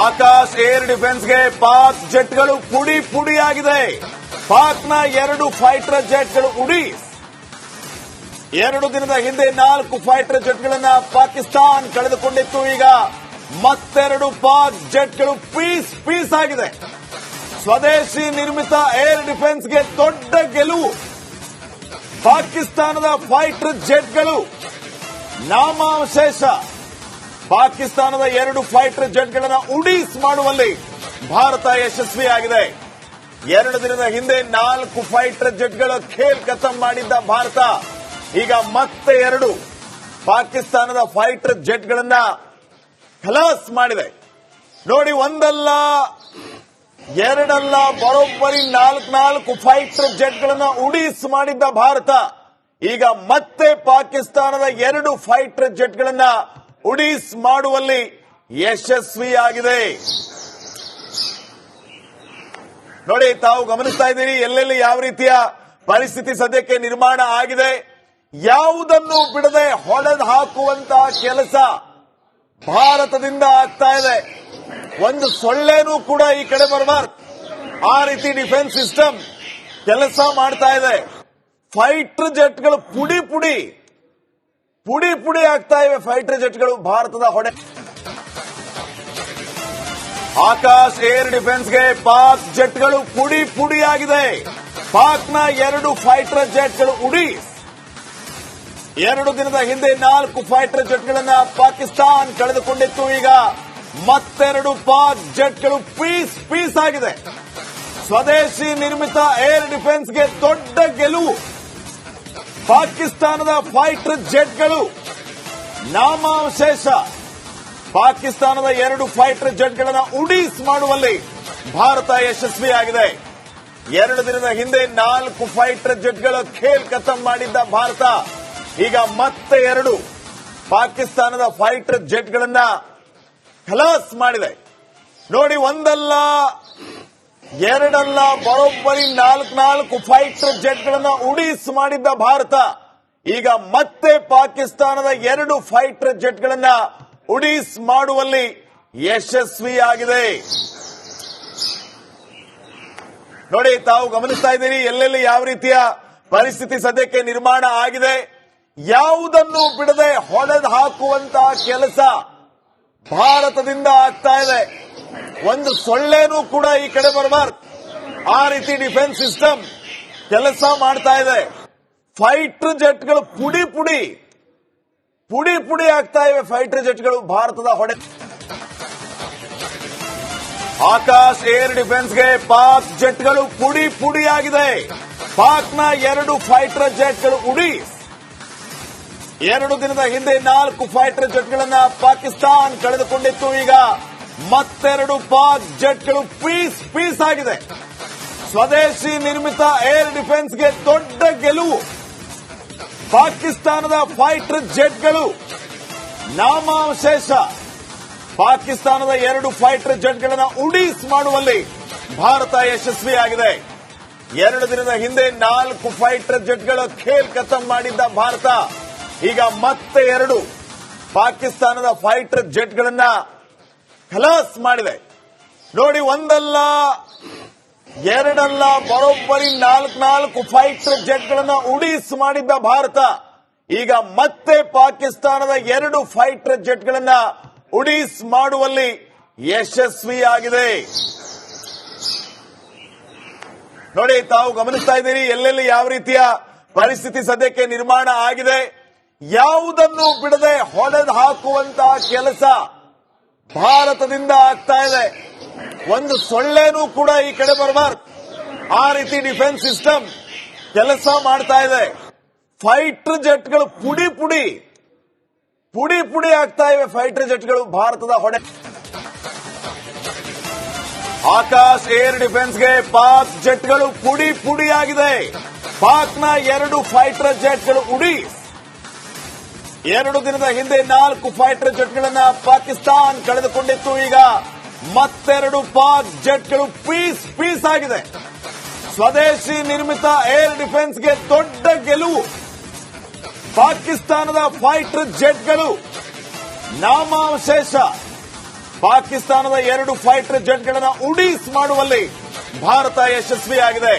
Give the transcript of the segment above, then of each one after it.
Akash air ಡಿಫೆನ್ಸ್ಗೆ Pak ಜೆಟ್ಗಳು ಪುಡಿ ಪುಡಿಯಾಗಿದೆ. ಪಾಕ್ನ 2 fighter ಜೆಟ್ಗಳು ಉಡಿ. 2 ದಿನದ ಹಿಂದೆ 4 ಫೈಟರ್ ಜೆಟ್ಗಳನ್ನ ಪಾಕಿಸ್ತಾನ ಕಳೆದುಕೊಂಡಿತ್ತು. ಈಗ ಮತ್ತೆರಡು ಪಾಕ್ ಜೆಟ್ಗಳು ಪೀಸ್ ಆಗಿದೆ. ಸ್ವದೇಶಿ ನಿರ್ಮಿತ ಏರ್ ಡಿಫೆನ್ಸ್ಗೆ ದೊಡ್ಡ ಗೆಲುವು. ಪಾಕಿಸ್ತಾನದ ಫೈಟರ್ ಜೆಟ್ಗಳು ನಾಮಾವಶೇಷ. ಪಾಕಿಸ್ತಾನದ 2 ಫೈಟರ್ ಜೆಟ್ಗಳನ್ನು ಉಡೀಸ್ ಮಾಡುವಲ್ಲಿ ಭಾರತ ಯಶಸ್ವಿಯಾಗಿದೆ. 2 ದಿನದ ಹಿಂದೆ 4 ಫೈಟರ್ ಜೆಟ್ಗಳ ಖೇಲ್ ಖತಮ್ ಮಾಡಿದ್ದ ಭಾರತ ಈಗ ಮತ್ತೆ 2 ಪಾಕಿಸ್ತಾನದ ಫೈಟರ್ ಜೆಟ್ಗಳನ್ನ ಖಲಾಸ್ ಮಾಡಿದೆ. ನೋಡಿ, ಒಂದಲ್ಲ ಎರಡಲ್ಲ, ಬರೋಬ್ಬರಿ 4 ಫೈಟರ್ ಜೆಟ್ಗಳನ್ನ ಉಡೀಸ್ ಮಾಡಿದ್ದ ಭಾರತ ಈಗ ಮತ್ತೆ ಪಾಕಿಸ್ತಾನದ 2 ಫೈಟರ್ ಜೆಟ್ಗಳನ್ನ ಉಡೀಸ್ ಮಾಡುವಲ್ಲಿ ಯಶಸ್ವಿಯಾಗಿದೆ. ನೋಡಿ, ತಾವು ಗಮನಿಸ್ತಾ ಇದ್ದೀರಿ ಎಲ್ಲೆಲ್ಲಿ ಯಾವ ರೀತಿಯ ಪರಿಸ್ಥಿತಿ ಸದ್ಯಕ್ಕೆ ನಿರ್ಮಾಣ ಆಗಿದೆ. ಯಾವುದನ್ನು ಬಿಡದೆ ಹೊಡೆದು ಹಾಕುವಂತಹ ಕೆಲಸ ಭಾರತದಿಂದ ಆಗ್ತಾ ಇದೆ. ಒಂದು ಸೊಳ್ಳೆನೂ ಕೂಡ ಈ ಕಡೆ ಬರಬಾರ್ದು, ಆ ರೀತಿ ಡಿಫೆನ್ಸ್ ಸಿಸ್ಟಮ್ ಕೆಲಸ ಮಾಡ್ತಾ ಇದೆ. ಫೈಟರ್ ಜೆಟ್ಗಳು ಪುಡಿ ಪುಡಿ ಆಗ್ತಾ ಇವೆ. ಫೈಟರ್ ಜೆಟ್ಗಳು ಭಾರತದ ಹೊಡೆ. ಆಕಾಶ್ ಏರ್ ಡಿಫೆನ್ಸ್ಗೆ ಪಾಕ್ ಜೆಟ್ಗಳು ಪುಡಿ ಪುಡಿಯಾಗಿದೆ. ಪಾಕ್ನ 2 ಫೈಟರ್ ಜೆಟ್ಗಳು ಉಡಿ. 2 ದಿನದ ಹಿಂದೆ 4 ಫೈಟರ್ ಜೆಟ್ಗಳನ್ನ ಪಾಕಿಸ್ತಾನ ಕಳೆದುಕೊಂಡಿತ್ತು. ಈಗ ಮತ್ತೆರಡು ಪಾಕ್ ಜೆಟ್ಗಳು ಪೀಸ್ ಆಗಿದೆ. ಸ್ವದೇಶಿ ನಿರ್ಮಿತ ಏರ್ ಡಿಫೆನ್ಸ್ಗೆ ದೊಡ್ಡ ಗೆಲುವು. ಪಾಕಿಸ್ತಾನದ ಫೈಟರ್ ಜೆಟ್ಗಳು ನಾಮಾವಶೇಷ. ಪಾಕಿಸ್ತಾನದ 2 ಫೈಟರ್ ಜೆಟ್ಗಳನ್ನು ಉಡೀಸ್ ಮಾಡುವಲ್ಲಿ ಭಾರತ ಯಶಸ್ವಿಯಾಗಿದೆ. 2 ದಿನದ ಹಿಂದೆ 4 ಫೈಟರ್ ಜೆಟ್ಗಳ ಖೇಲ್ ಖತಮ್ ಮಾಡಿದ್ದ ಭಾರತ ಈಗ ಮತ್ತೆ 2 ಪಾಕಿಸ್ತಾನದ ಫೈಟರ್ ಜೆಟ್ಗಳನ್ನ ಖಲಾಸ್ ಮಾಡಿದೆ. ನೋಡಿ, ಒಂದಲ್ಲ ಎರಡಲ್ಲ, ಬರೋಬ್ಬರಿ 4 ಫೈಟರ್ ಜೆಟ್ಗಳನ್ನ ಉಡೀಸ್ ಮಾಡಿದ್ದ ಭಾರತ ಈಗ ಮತ್ತೆ ಪಾಕಿಸ್ತಾನದ 2 ಫೈಟರ್ ಜೆಟ್ಗಳನ್ನ ಉಡೀಸ್ ಮಾಡುವಲ್ಲಿ ಯಶಸ್ವಿಯಾಗಿದೆ. ನೋಡಿ, ತಾವು ಗಮನಿಸ್ತಾ ಇದ್ದೀರಿ ಎಲ್ಲೆಲ್ಲಿ ಯಾವ ರೀತಿಯ ಪರಿಸ್ಥಿತಿ ಸದ್ಯಕ್ಕೆ ನಿರ್ಮಾಣ ಆಗಿದೆ. ಯಾವುದನ್ನು ಬಿಡದೆ ಹೊಡೆದು ಹಾಕುವಂತಹ ಕೆಲಸ ಭಾರತದಿಂದ ಆಗ್ತಾ ಇದೆ. ಒಂದು ಸೊಳ್ಳೆನೂ ಕೂಡ ಈ ಕಡೆ ಬರಬಾರ್ದು, ಆ ರೀತಿ ಡಿಫೆನ್ಸ್ ಸಿಸ್ಟಮ್ ಕೆಲಸ ಮಾಡ್ತಾ ಇದೆ. ಫೈಟರ್ ಜೆಟ್ಗಳು ಪುಡಿ ಆಗ್ತಾ ಇವೆ. ಫೈಟರ್ ಜೆಟ್ಗಳು ಭಾರತದ ಹೊಡೆ. ಆಕಾಶ್ ಏರ್ ಡಿಫೆನ್ಸ್ಗೆ ಪಾಕ್ ಜೆಟ್ಗಳು ಪುಡಿ ಪುಡಿಯಾಗಿದೆ. ಪಾಕ್ನ 2 ಫೈಟರ್ ಜೆಟ್ಗಳು ಉಡಿ. 2 ದಿನದ ಹಿಂದೆ 4 ಫೈಟರ್ ಜೆಟ್ಗಳನ್ನ ಪಾಕಿಸ್ತಾನ ಕಳೆದುಕೊಂಡಿತ್ತು. ಈಗ ಮತ್ತೆರಡು ಪಾಕ್ ಜೆಟ್ಗಳು ಪೀಸ್ ಆಗಿದೆ. ಸ್ವದೇಶಿ ನಿರ್ಮಿತ ಏರ್ ಡಿಫೆನ್ಸ್ಗೆ ದೊಡ್ಡ ಗೆಲುವು. ಪಾಕಿಸ್ತಾನದ ಫೈಟರ್ ಜೆಟ್ಗಳು ನಾಮಾವಶೇಷ. ಪಾಕಿಸ್ತಾನದ 2 ಫೈಟರ್ ಜೆಟ್ಗಳನ್ನ ಉಡೀಸ್ ಮಾಡುವಲ್ಲಿ ಭಾರತ ಯಶಸ್ವಿಯಾಗಿದೆ. 2 ದಿನದ ಹಿಂದೆ 4 ಫೈಟರ್ ಜೆಟ್ಗಳ ಖೇಲ್ ಖತಮ್ ಮಾಡಿದ್ದ ಭಾರತ ಈಗ ಮತ್ತೆ 2 ಪಾಕಿಸ್ತಾನದ ಫೈಟರ್ ಜೆಟ್ಗಳನ್ನ ಖಲಾಸ್ ಮಾಡಿದೆ. ನೋಡಿ, ಒಂದಲ್ಲ ಎರಡಲ್ಲ, ಬರೋಬ್ಬರಿ 4 ಫೈಟರ್ ಜೆಟ್ಗಳನ್ನ ಉಡೀಸ್ ಮಾಡಿದ್ದ ಭಾರತ ಈಗ ಮತ್ತೆ ಪಾಕಿಸ್ತಾನದ 2 ಫೈಟರ್ ಜೆಟ್ಗಳನ್ನ ಉಡೀಸ್ ಮಾಡುವಲ್ಲಿ ಯಶಸ್ವಿಯಾಗಿದೆ. ನೋಡಿ, ತಾವು ಗಮನಿಸ್ತಾ ಇದ್ದೀರಿ ಎಲ್ಲೆಲ್ಲಿ ಯಾವ ರೀತಿಯ ಪರಿಸ್ಥಿತಿ ಸದ್ಯಕ್ಕೆ ನಿರ್ಮಾಣ ಆಗಿದೆ. ಯಾವುದನ್ನು ಬಿಡದೆ ಹೊಡೆದು ಹಾಕುವಂತಹ ಕೆಲಸ ಭಾರತದಿಂದ ಆಗ್ತಾ ಇದೆ. ಒಂದು ಸೊಳ್ಳೆನೂ ಕೂಡ ಈ ಕಡೆ ಬರಬಾರ್ದು, ಆ ರೀತಿ ಡಿಫೆನ್ಸ್ ಸಿಸ್ಟಮ್ ಕೆಲಸ ಮಾಡ್ತಾ ಇದೆ. ಫೈಟರ್ ಜೆಟ್ಗಳು ಪುಡಿ ಆಗ್ತಾ ಇವೆ. ಫೈಟರ್ ಜೆಟ್ಗಳು ಭಾರತದ ಹೊಡೆ. ಆಕಾಶ್ ಏರ್ ಡಿಫೆನ್ಸ್ಗೆ ಪಾಕ್ ಜೆಟ್ಗಳು ಪುಡಿ ಪುಡಿಯಾಗಿದೆ. ಪಾಕ್ನ 2 ಫೈಟರ್ ಜೆಟ್ಗಳು ಉಡಿ. 2 ದಿನದ ಹಿಂದೆ 4 ಫೈಟರ್ ಜೆಟ್ಗಳನ್ನ ಪಾಕಿಸ್ತಾನ ಕಳೆದುಕೊಂಡಿತ್ತು. ಈಗ ಮತ್ತೆರಡು ಪಾಕ್ ಜೆಟ್ಗಳು ಪೀಸ್ ಆಗಿದೆ. ಸ್ವದೇಶಿ ನಿರ್ಮಿತ ಏರ್ ಡಿಫೆನ್ಸ್ಗೆ ದೊಡ್ಡ ಗೆಲುವು. ಪಾಕಿಸ್ತಾನದ ಫೈಟರ್ ಜೆಟ್ಗಳು ನಾಮಾವಶೇಷ. ಪಾಕಿಸ್ತಾನದ 2 ಫೈಟರ್ ಜೆಟ್ಗಳನ್ನು ಉಡೀಸ್ ಮಾಡುವಲ್ಲಿ ಭಾರತ ಯಶಸ್ವಿಯಾಗಿದೆ.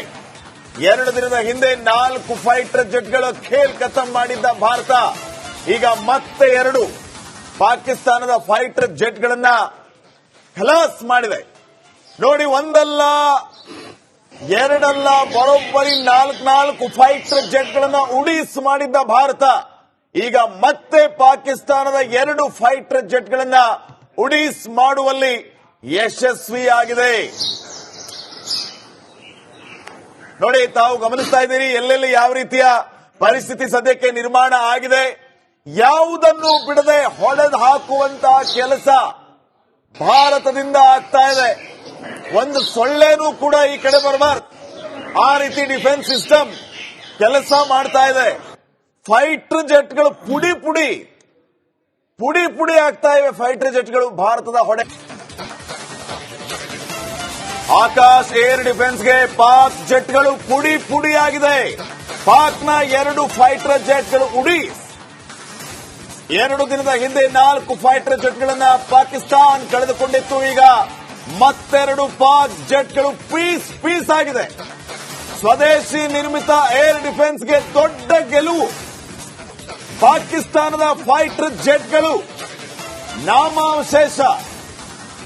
2 ದಿನದ ಹಿಂದೆ 4 ಫೈಟರ್ ಜೆಟ್ಗಳ ಖೇಲ್ ಖತಮ್ ಮಾಡಿದ್ದ ಭಾರತ ಈಗ ಮತ್ತೆ 2 ಪಾಕಿಸ್ತಾನದ ಫೈಟರ್ ಜೆಟ್ಗಳನ್ನ ಖಲಾಸ್ ಮಾಡಿದೆ. ನೋಡಿ, ಒಂದಲ್ಲ ಎರಡಲ್ಲ, ಬರೋಬ್ಬರಿ 4 ಫೈಟರ್ ಜೆಟ್ಗಳನ್ನ ಉಡೀಸ್ ಮಾಡಿದ್ದ ಭಾರತ ಈಗ ಮತ್ತೆ ಪಾಕಿಸ್ತಾನದ 2 ಫೈಟರ್ ಜೆಟ್ಗಳನ್ನ ಉಡೀಸ್ ಮಾಡುವಲ್ಲಿ ಯಶಸ್ವಿಯಾಗಿದೆ. ನೋಡಿ, ತಾವು ಗಮನಿಸ್ತಾ ಇದ್ದೀರಿ ಎಲ್ಲೆಲ್ಲಿ ಯಾವ ರೀತಿಯ ಪರಿಸ್ಥಿತಿ ಸದ್ಯಕ್ಕೆ ನಿರ್ಮಾಣ ಆಗಿದೆ. ಯಾವುದನ್ನು ಬಿಡದೆ ಹೊಡೆದು ಹಾಕುವಂತಹ ಕೆಲಸ ಭಾರತದಿಂದ ಆಗ್ತಾ ಇದೆ. ಒಂದು ಸೊಳ್ಳೆನೂ ಕೂಡ ಈ ಕಡೆ ಬರಬಾರ್ದು, ಆ ರೀತಿ ಡಿಫೆನ್ಸ್ ಸಿಸ್ಟಮ್ ಕೆಲಸ ಮಾಡ್ತಾ ಇದೆ. ಫೈಟರ್ ಜೆಟ್ಗಳು ಪುಡಿ ಪುಡಿ ಆಗ್ತಾ ಇವೆ. ಫೈಟರ್ ಜೆಟ್ಗಳು ಭಾರತದ ಹೊಡೆ. ಆಕಾಶ್ ಏರ್ ಡಿಫೆನ್ಸ್ಗೆ ಪಾಕ್ ಜೆಟ್ಗಳು ಪುಡಿ ಆಗಿದೆ. ಪಾಕ್ನ 2 ಫೈಟರ್ ಜೆಟ್ಗಳು ಉಡೀಸ್. 2 ದಿನದ ಹಿಂದೆ 4 ಫೈಟರ್ ಜೆಟ್ಗಳನ್ನ ಪಾಕಿಸ್ತಾನ್ ಕಳೆದುಕೊಂಡಿತ್ತು. ಈಗ ಮತ್ತೆರಡು ಪಾಕ್ ಜೆಟ್ಗಳು ಪೀಸ್ ಆಗಿದೆ. ಸ್ವದೇಶಿ ನಿರ್ಮಿತ ಏರ್ ಡಿಫೆನ್ಸ್ಗೆ ದೊಡ್ಡ ಗೆಲುವು. ಪಾಕಿಸ್ತಾನದ ಫೈಟರ್ ಜೆಟ್ಗಳು ನಾಮಾವಶೇಷ.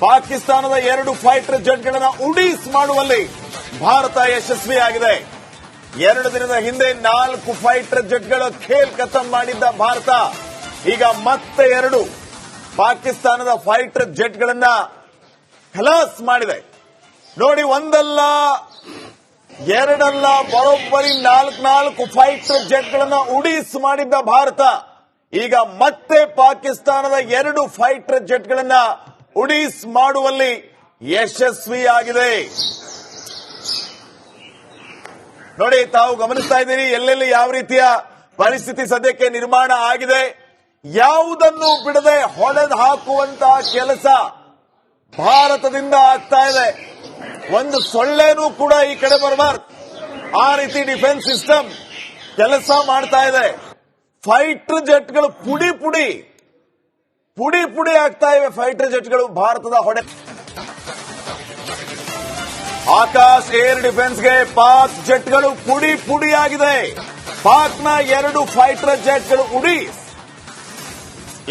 ಪಾಕಿಸ್ತಾನದ 2 ಫೈಟರ್ ಜೆಟ್ಗಳನ್ನ ಉಡೀಸ್ ಮಾಡುವಲ್ಲಿ ಭಾರತ ಯಶಸ್ವಿಯಾಗಿದೆ. 2 ದಿನದ ಹಿಂದೆ 4 ಫೈಟರ್ ಜೆಟ್ಗಳ ಖೇಲ್ ಖತಮ್ ಮಾಡಿದ್ದ ಭಾರತ ಈಗ ಮತ್ತೆ 2 ಪಾಕಿಸ್ತಾನದ ಫೈಟರ್ ಜೆಟ್ಗಳನ್ನ ಖಲಾಸ್ ಮಾಡಿದೆ. ನೋಡಿ, ಒಂದಲ್ಲ ಎರಡಲ್ಲ, ಬರೋಬ್ಬರಿ 4 ಫೈಟರ್ ಜೆಟ್ಗಳನ್ನ ಉಡೀಸ್ ಮಾಡಿದ್ದ ಭಾರತ ಈಗ ಮತ್ತೆ ಪಾಕಿಸ್ತಾನದ 2 ಫೈಟರ್ ಜೆಟ್ಗಳನ್ನ ಉಡೀಸ್ ಮಾಡುವಲ್ಲಿ ಯಶಸ್ವಿಯಾಗಿದೆ. ನೋಡಿ, ತಾವು ಗಮನಿಸ್ತಾ ಇದ್ದೀರಿ ಎಲ್ಲೆಲ್ಲಿ ಯಾವ ರೀತಿಯ ಪರಿಸ್ಥಿತಿ ಸದ್ಯಕ್ಕೆ ನಿರ್ಮಾಣ ಆಗಿದೆ. ಯಾವುದನ್ನು ಬಿಡದೆ ಹೊಡೆದು ಹಾಕುವಂತಹ ಕೆಲಸ ಭಾರತದಿಂದ ಆಗ್ತಾ ಇದೆ. ಒಂದು ಸೊಳ್ಳೆನೂ ಕೂಡ ಈ ಕಡೆ ಬರಬಾರ್ದು, ಆ ರೀತಿ ಡಿಫೆನ್ಸ್ ಸಿಸ್ಟಮ್ ಕೆಲಸ ಮಾಡ್ತಾ ಇದೆ. ಫೈಟರ್ ಜೆಟ್ಗಳು ಪುಡಿ ಆಗ್ತಾ ಇವೆ. ಫೈಟರ್ ಜೆಟ್ಗಳು ಭಾರತದ ಹೊಡೆ. ಆಕಾಶ್ ಏರ್ ಡಿಫೆನ್ಸ್ಗೆ ಪಾಕ್ ಜೆಟ್ಗಳು ಪುಡಿ ಆಗಿದೆ. ಪಾಕ್ನ 2 ಫೈಟರ್ ಜೆಟ್ಗಳು ಉಡೀಸ್.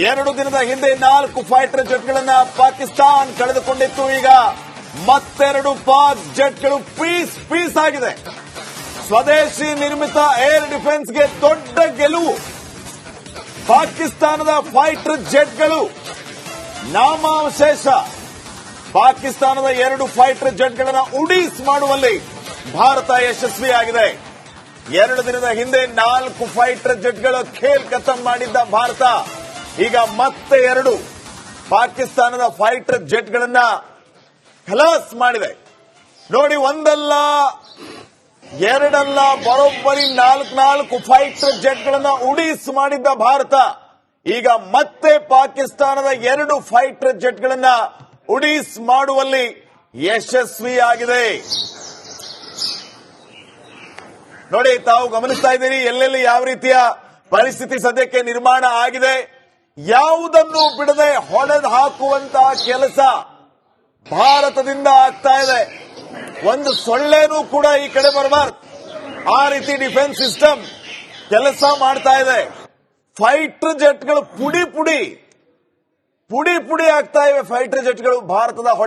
2 ದಿನದ ಹಿಂದೆ 4 ಫೈಟರ್ ಜೆಟ್ಗಳನ್ನ ಪಾಕಿಸ್ತಾನ್ ಕಳೆದುಕೊಂಡಿತ್ತು. ಈಗ ಮತ್ತೆರಡು ಪಾಕ್ ಜೆಟ್ಗಳು ಪೀಸ್ ಆಗಿದೆ. ಸ್ವದೇಶಿ ನಿರ್ಮಿತ ಏರ್ ಡಿಫೆನ್ಸ್ಗೆ ದೊಡ್ಡ ಗೆಲುವು. ಪಾಕಿಸ್ತಾನದ ಫೈಟರ್ ಜೆಟ್ಗಳು ನಾಮಾವಶೇಷ. ಪಾಕಿಸ್ತಾನದ 2 ಫೈಟರ್ ಜೆಟ್ಗಳನ್ನ ಉಡೀಸ್ ಮಾಡುವಲ್ಲಿ ಭಾರತ ಯಶಸ್ವಿಯಾಗಿದೆ. 2 ದಿನದ ಹಿಂದೆ 4 ಫೈಟರ್ ಜೆಟ್ಗಳ ಖೇಲ್ ಖತಮ್ ಮಾಡಿದ್ದ ಭಾರತ ಈಗ ಮತ್ತೆ 2 ಪಾಕಿಸ್ತಾನದ ಫೈಟರ್ ಜೆಟ್ಗಳನ್ನ ಖಲಾಸ್ ಮಾಡಿದೆ. ನೋಡಿ, ಒಂದಲ್ಲ ಎರಡಲ್ಲ, ಬರೋಬ್ಬರಿ 4 ಫೈಟರ್ ಜೆಟ್ಗಳನ್ನ ಉಡೀಸ್ ಮಾಡಿದ್ದ ಭಾರತ ಈಗ ಮತ್ತೆ ಪಾಕಿಸ್ತಾನದ 2 ಫೈಟರ್ ಜೆಟ್ಗಳನ್ನ ಉಡೀಸ್ ಮಾಡುವಲ್ಲಿ ಯಶಸ್ವಿಯಾಗಿದೆ. ನೋಡಿ, ತಾವು ಗಮನಿಸ್ತಾ ಇದ್ದೀರಿ ಎಲ್ಲೆಲ್ಲಿ ಯಾವ ರೀತಿಯ ಪರಿಸ್ಥಿತಿ ಸದ್ಯಕ್ಕೆ ನಿರ್ಮಾಣ ಆಗಿದೆ. ಯಾವುದನ್ನು ಬಿಡದೆ ಹೊಡೆದು ಹಾಕುವಂತಹ ಕೆಲಸ ಭಾರತದಿಂದ ಆಗ್ತಾ ಇದೆ. ಒಂದು ಸೊಳ್ಳೆನೂ ಕೂಡ ಈ ಕಡೆ ಬರಬಾರ್ದು, ಆ ರೀತಿ ಡಿಫೆನ್ಸ್ ಸಿಸ್ಟಮ್ ಕೆಲಸ ಮಾಡ್ತಾ ಇದೆ. ಫೈಟರ್ ಜೆಟ್ಗಳು ಪುಡಿ ಆಗ್ತಾ ಇವೆ. ಫೈಟರ್ ಜೆಟ್ಗಳು ಭಾರತದ